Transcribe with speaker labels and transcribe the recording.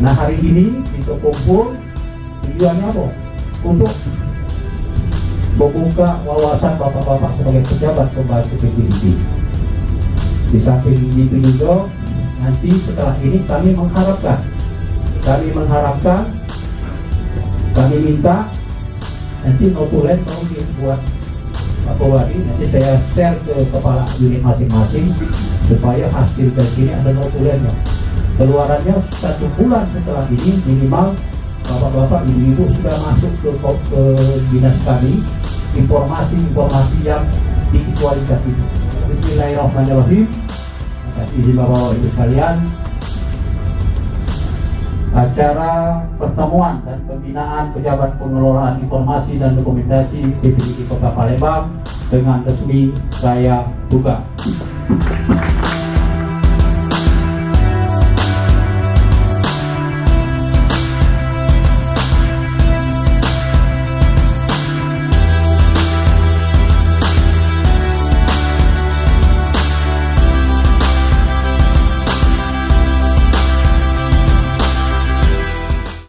Speaker 1: Nah, hari ini kita kumpul tujuannya apa? Untuk membuka wawasan bapak-bapak sebagai pejabat pembantu PPDB. Di samping itu juga, nanti setelah ini kami minta nanti notulen mau dibuat Pak Wadi, nanti saya share ke kepala unit masing-masing supaya hasil dari sini ada notulennya. Keluarannya 1 bulan setelah ini minimal bapak-bapak, ibu-ibu sudah masuk ke dinas kami informasi yang dikualitatif. Bismillahirrahmanirrahim. Atas izin bapak ibu sekalian, acara pertemuan dan pembinaan pejabat pengelolaan informasi dan dokumentasi PPDB Kota Palembang dengan resmi saya buka.